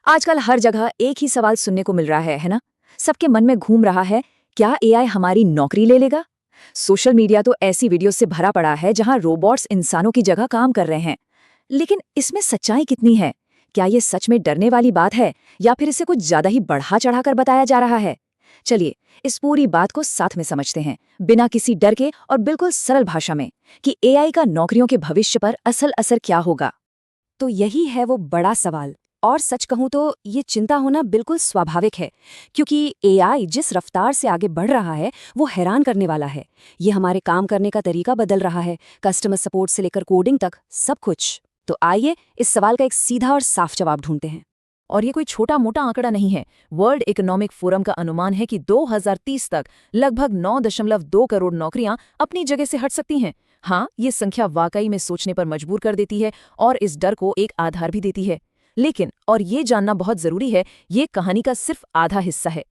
आजकल हर जगह एक ही सवाल सुनने को मिल रहा है ना? सबके मन में घूम रहा है, क्या एआई हमारी नौकरी ले लेगा? सोशल मीडिया तो ऐसी वीडियो से भरा पड़ा है जहां रोबोट्स इंसानों की जगह काम कर रहे हैं। लेकिन इसमें सच्चाई कितनी है? क्या ये सच में डरने वाली बात है या फिर इसे कुछ ज्यादा ही बढ़ा चढ़ाकर बताया जा रहा है? चलिए, इस पूरी बात को साथ में समझते हैं, बिना किसी डर के और बिल्कुल सरल भाषा में, कि एआई का नौकरियों के भविष्य पर असल असर क्या होगा। तो यही है वो बड़ा सवाल। और सच कहूं तो ये चिंता होना बिल्कुल स्वाभाविक है, क्योंकि एआई जिस रफ्तार से आगे बढ़ रहा है वो हैरान करने वाला है। ये हमारे काम करने का तरीका बदल रहा है, कस्टमर सपोर्ट से लेकर कोडिंग तक सब कुछ। तो आइए इस सवाल का एक सीधा और साफ जवाब ढूंढते हैं। और ये कोई छोटा मोटा आंकड़ा नहीं है। वर्ल्ड इकोनॉमिक फोरम का अनुमान है कि 2030 तक लगभग 9.2 करोड़ नौकरियां अपनी जगह से हट सकती हैं। हाँ, ये संख्या वाकई में सोचने पर मजबूर कर देती है और इस डर को एक आधार भी देती है। लेकिन, और ये जानना बहुत जरूरी है, ये कहानी का सिर्फ आधा हिस्सा है।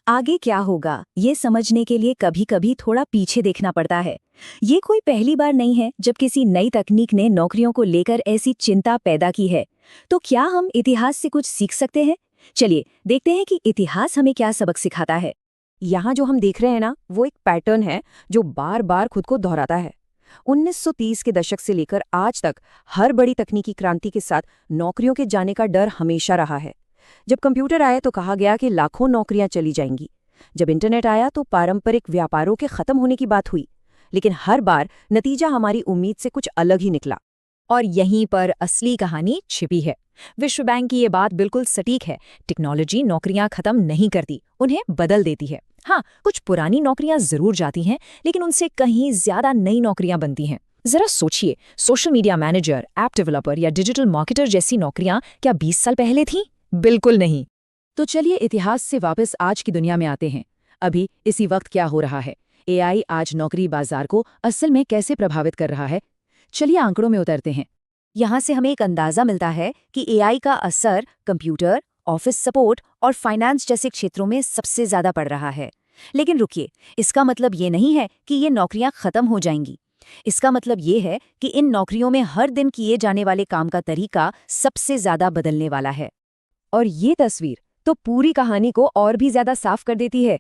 आगे क्या होगा ये समझने के लिए कभी कभी थोड़ा पीछे देखना पड़ता है। ये कोई पहली बार नहीं है जब किसी नई तकनीक ने नौकरियों को लेकर ऐसी चिंता पैदा की है। तो क्या हम इतिहास से कुछ सीख सकते हैं? चलिए देखते हैं कि इतिहास हमें क्या सबक सिखाता है। यहाँ जो हम देख रहे हैं ना, वो एक पैटर्न है जो बार बार खुद को दोहराता है। 1930 के दशक से लेकर आज तक हर बड़ी तकनीकी क्रांति के साथ नौकरियों के जाने का डर हमेशा रहा है। जब कंप्यूटर आया तो कहा गया कि लाखों नौकरियां चली जाएंगी। जब इंटरनेट आया तो पारंपरिक व्यापारों के खत्म होने की बात हुई। लेकिन हर बार नतीजा हमारी उम्मीद से कुछ अलग ही निकला। और यहीं पर असली कहानी छिपी है। विश्व बैंक की ये बात बिल्कुल सटीक है। टेक्नोलॉजी नौकरियां खत्म नहीं करती, उन्हें बदल देती है। हाँ, कुछ पुरानी नौकरियां जरूर जाती हैं, लेकिन उनसे कहीं ज्यादा नई नौकरियां बनती हैं। जरा सोचिए, social media manager, app developer या डिजिटल मार्केटर जैसी नौकरियां क्या 20 साल पहले थीं? बिल्कुल नहीं। तो चलिए इतिहास से वापस आज की दुनिया में आते हैं। अभी इसी वक्त क्या हो रहा है? एआई आज नौकरी बाजार को असल में कैसे प्रभावित कर रहा है? चलिए आंकड़ों में उतरते हैं। यहाँ से हमें एक अंदाजा मिलता है कि एआई का असर कंप्यूटर, ऑफिस सपोर्ट और फाइनेंस जैसे क्षेत्रों में सबसे ज्यादा पड़ रहा है। लेकिन रुकिए, इसका मतलब ये नहीं है कि ये नौकरियां खत्म हो जाएंगी। इसका मतलब ये है कि इन नौकरियों में हर दिन किए जाने वाले काम का तरीका सबसे ज्यादा बदलने वाला है। और ये तस्वीर तो पूरी कहानी को और भी ज्यादा साफ कर देती है।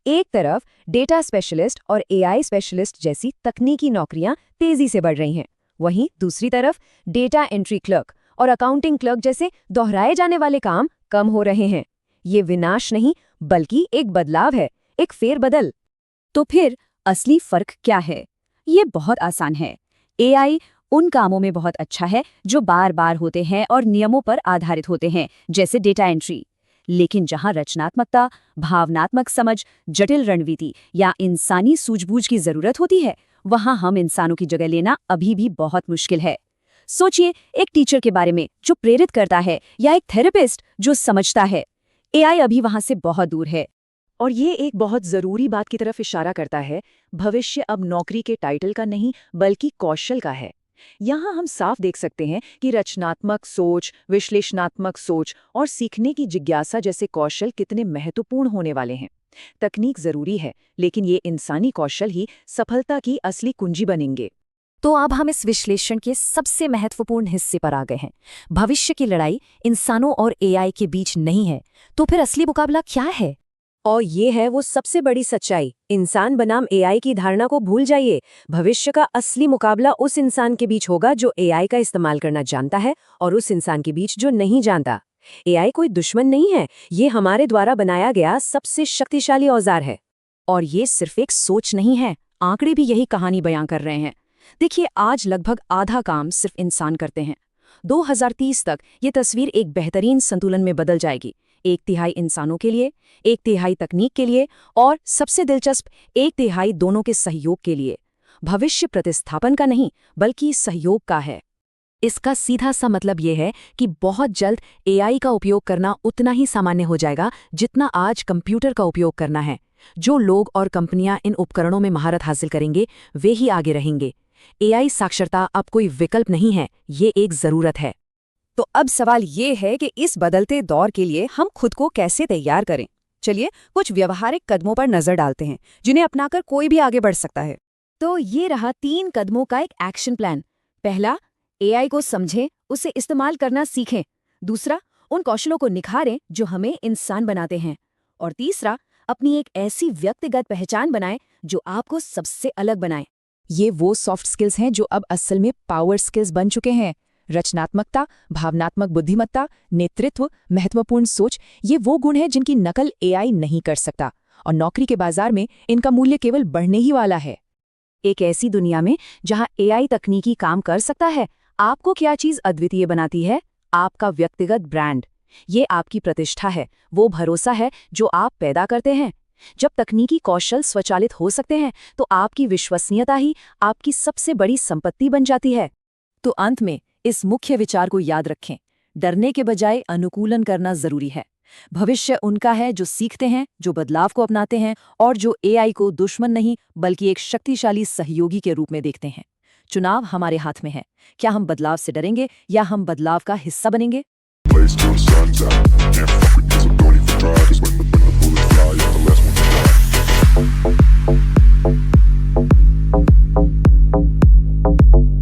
एक तरफ डेटा स्पेशलिस्ट और एआई स्पेशलिस्ट जैसी तकनीकी नौकरियां तेजी से बढ़ रही हैं, वहीं दूसरी तरफ डेटा एंट्री क्लर्क और अकाउंटिंग क्लर्क जैसे दोहराए जाने वाले काम कम हो रहे हैं। ये विनाश नहीं, बल्कि एक बदलाव है, एक फेरबदल। तो फिर असली फर्क क्या है? ये बहुत आसान है। एआई उन कामों में बहुत अच्छा है जो बार बार होते हैं और नियमों पर आधारित होते हैं, जैसे डेटा एंट्री। लेकिन जहां रचनात्मकता, भावनात्मक समझ, जटिल रणनीति या इंसानी सूझबूझ की जरूरत होती है, वहां हम इंसानों की जगह लेना अभी भी बहुत मुश्किल है। सोचिए एक टीचर के बारे में जो प्रेरित करता है, या एक थेरेपिस्ट जो समझता है। एआई अभी वहां से बहुत दूर है। और ये एक बहुत जरूरी बात की तरफ इशारा करता है। भविष्य अब नौकरी के टाइटल का नहीं, बल्कि कौशल का है। यहाँ हम साफ देख सकते हैं कि रचनात्मक सोच, विश्लेषणात्मक सोच और सीखने की जिज्ञासा जैसे कौशल कितने महत्वपूर्ण होने वाले हैं। तकनीक जरूरी है, लेकिन ये इंसानी कौशल ही सफलता की असली कुंजी बनेंगे। तो अब हम इस विश्लेषण के सबसे महत्वपूर्ण हिस्से पर आ गए हैं। भविष्य की लड़ाई इंसानों और एआई के बीच नहीं है, तो फिर असली मुकाबला क्या है? और ये है वो सबसे बड़ी सच्चाई। इंसान बनाम एआई की धारणा को भूल जाइए। भविष्य का असली मुकाबला उस इंसान के बीच होगा जो एआई का इस्तेमाल करना जानता है, और उस इंसान के बीच जो नहीं जानता। एआई कोई दुश्मन नहीं है, ये हमारे द्वारा बनाया गया सबसे शक्तिशाली औजार है। और ये सिर्फ एक सोच नहीं है, आंकड़े भी यही कहानी बयां कर रहे हैं। देखिए, आज लगभग आधा काम सिर्फ इंसान करते हैं। 2030 तक ये तस्वीर एक बेहतरीन संतुलन में बदल जाएगी। 1/3 इंसानों के लिए, 1/3 तकनीक के लिए, और सबसे दिलचस्प 1/3 दोनों के सहयोग के लिए। भविष्य प्रतिस्थापन का नहीं, बल्कि सहयोग का है। इसका सीधा सा मतलब ये है कि बहुत जल्द एआई का उपयोग करना उतना ही सामान्य हो जाएगा जितना आज कंप्यूटर का उपयोग करना है। जो लोग और कंपनियां इन उपकरणों में महारत हासिल करेंगे, वे ही आगे रहेंगे। एआई साक्षरता अब कोई विकल्प नहीं है, ये एक जरूरत है। तो अब सवाल ये है कि इस बदलते दौर के लिए हम खुद को कैसे तैयार करें। चलिए कुछ व्यवहारिक कदमों पर नजर डालते हैं, जिन्हें अपनाकर कोई भी आगे बढ़ सकता है। तो ये रहा 3 कदमों का एक एक्शन प्लान। पहला, एआई को समझें, उसे इस्तेमाल करना सीखें। दूसरा, उन कौशलों को निखारें जो हमें इंसान बनाते हैं। और तीसरा, अपनी एक ऐसी व्यक्तिगत पहचान बनाएं जो आपको सबसे अलग बनाए। ये वो सॉफ्ट स्किल्स हैं जो अब असल में पावर स्किल्स बन चुके हैं। रचनात्मकता, भावनात्मक बुद्धिमत्ता, नेतृत्व, महत्वपूर्ण सोच, ये वो गुण हैं जिनकी नकल एआई नहीं कर सकता, और नौकरी के बाजार में इनका मूल्य केवल बढ़ने ही वाला है। एक ऐसी दुनिया में जहां एआई तकनीकी काम कर सकता है, आपको क्या चीज अद्वितीय बनाती है? आपका व्यक्तिगत ब्रांड। ये आपकी प्रतिष्ठा है, वो भरोसा है जो आप पैदा करते हैं। जब तकनीकी कौशल स्वचालित हो सकते हैं तो आपकी विश्वसनीयता ही आपकी सबसे बड़ी संपत्ति बन जाती है। तो अंत में इस मुख्य विचार को याद रखें, डरने के बजाय अनुकूलन करना जरूरी है। भविष्य उनका है जो सीखते हैं, जो बदलाव को अपनाते हैं और जो एआई को दुश्मन नहीं बल्कि एक शक्तिशाली सहयोगी के रूप में देखते हैं। चुनाव हमारे हाथ में है। क्या हम बदलाव से डरेंगे या हम बदलाव का हिस्सा बनेंगे?